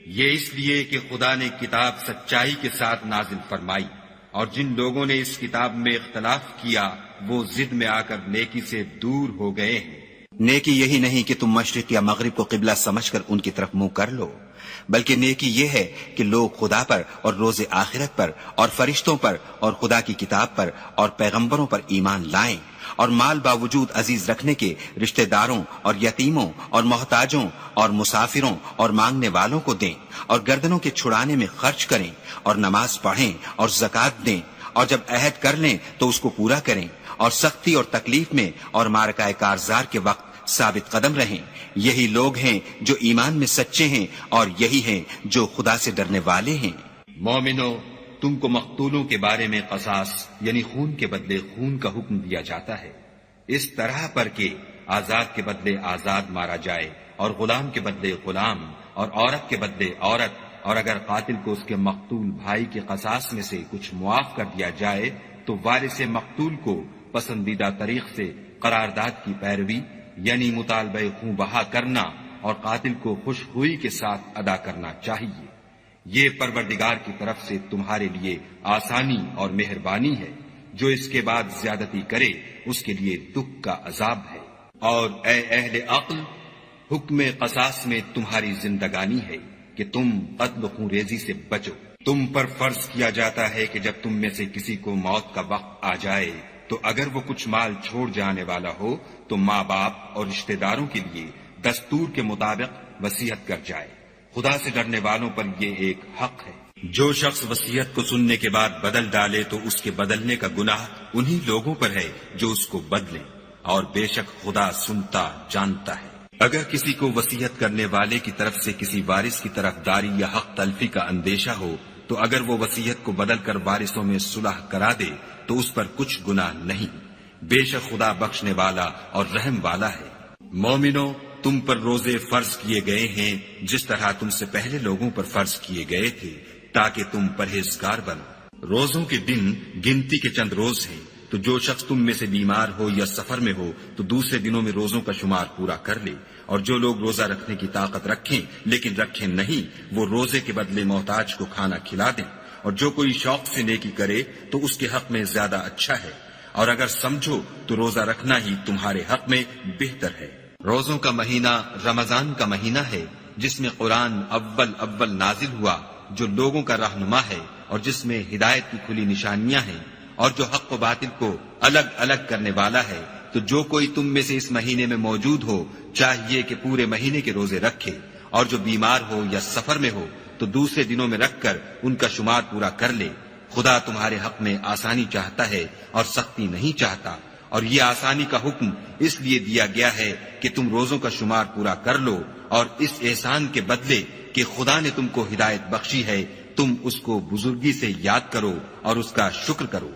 یہ اس لیے کہ خدا نے کتاب سچائی کے ساتھ نازل فرمائی، اور جن لوگوں نے اس کتاب میں اختلاف کیا وہ ضد میں آ کر نیکی سے دور ہو گئے ہیں۔ نیکی یہی نہیں کہ تم مشرق یا مغرب کو قبلہ سمجھ کر ان کی طرف منہ کر لو، بلکہ نیکی یہ ہے کہ لوگ خدا پر اور روز آخرت پر اور فرشتوں پر اور خدا کی کتاب پر اور پیغمبروں پر ایمان لائیں، اور مال باوجود عزیز رکھنے کے رشتہ داروں اور یتیموں اور محتاجوں اور مسافروں اور مانگنے والوں کو دیں، اور گردنوں کے چھڑانے میں خرچ کریں، اور نماز پڑھیں اور زکوٰۃ دیں، اور جب عہد کر لیں تو اس کو پورا کریں، اور سختی اور تکلیف میں اور معرکہ کارزار کے وقت ثابت قدم رہیں۔ یہی لوگ ہیں جو ایمان میں سچے ہیں، اور یہی ہیں جو خدا سے ڈرنے والے ہیں۔ مومنو، تم کو مقتولوں کے بارے میں قصاص یعنی خون کے بدلے خون کا حکم دیا جاتا ہے، اس طرح پر کہ آزاد کے بدلے آزاد مارا جائے، اور غلام کے بدلے غلام، اور عورت کے بدلے عورت، اور اگر قاتل کو اس کے مقتول بھائی کے قصاص میں سے کچھ معاف کر دیا جائے تو وارث مقتول کو پسندیدہ طریق سے قرارداد کی پیروی یعنی مطالبہ خون بہا کرنا اور قاتل کو خوش ہوئی کے ساتھ ادا کرنا چاہیے۔ یہ پروردگار کی طرف سے تمہارے لیے آسانی اور مہربانی ہے، جو اس کے بعد زیادتی کرے اس کے لیے دکھ کا عذاب ہے۔ اور اے اہل عقل، حکم قصاص میں تمہاری زندگانی ہے کہ تم قتل و خون ریزی سے بچو۔ تم پر فرض کیا جاتا ہے کہ جب تم میں سے کسی کو موت کا وقت آ جائے تو اگر وہ کچھ مال چھوڑ جانے والا ہو تو ماں باپ اور رشتہ داروں کے لیے دستور کے مطابق وصیت کر جائے۔ خدا سے ڈرنے والوں پر یہ ایک حق ہے۔ جو شخص وصیت کو سننے کے بعد بدل ڈالے تو اس کے بدلنے کا گناہ انہی لوگوں پر ہے جو اس کو بدلیں، اور بے شک خدا سنتا جانتا ہے۔ اگر کسی کو وصیت کرنے والے کی طرف سے کسی وارث کی طرفداری یا حق تلفی کا اندیشہ ہو تو اگر وہ وصیت کو بدل کر وارثوں میں صلح کرا دے تو اس پر کچھ گناہ نہیں، بے شک خدا بخشنے والا اور رحم والا ہے۔ مومنو، تم پر روزے فرض کیے گئے ہیں جس طرح تم سے پہلے لوگوں پر فرض کیے گئے تھے تاکہ تم پرہیزگار بنو۔ روزوں کے دن گنتی کے چند روز ہیں، تو جو شخص تم میں سے بیمار ہو یا سفر میں ہو تو دوسرے دنوں میں روزوں کا شمار پورا کر لے، اور جو لوگ روزہ رکھنے کی طاقت رکھیں لیکن رکھیں نہیں وہ روزے کے بدلے محتاج کو کھانا کھلا دیں، اور جو کوئی شوق سے نیکی کرے تو اس کے حق میں زیادہ اچھا ہے، اور اگر سمجھو تو روزہ رکھنا ہی تمہارے حق میں بہتر ہے۔ روزوں کا مہینہ رمضان کا مہینہ ہے جس میں قرآن اول نازل ہوا، جو لوگوں کا رہنما ہے اور جس میں ہدایت کی کھلی نشانیاں ہیں، اور جو حق و باطل کو الگ الگ کرنے والا ہے۔ تو جو کوئی تم میں سے اس مہینے میں موجود ہو چاہیے کہ پورے مہینے کے روزے رکھے، اور جو بیمار ہو یا سفر میں ہو تو دوسرے دنوں میں رکھ کر ان کا شمار پورا کر لے۔ خدا تمہارے حق میں آسانی چاہتا ہے اور سختی نہیں چاہتا، اور یہ آسانی کا حکم اس لیے دیا گیا ہے کہ تم روزوں کا شمار پورا کر لو، اور اس احسان کے بدلے کہ خدا نے تم کو ہدایت بخشی ہے تم اس کو بزرگی سے یاد کرو اور اس کا شکر کرو۔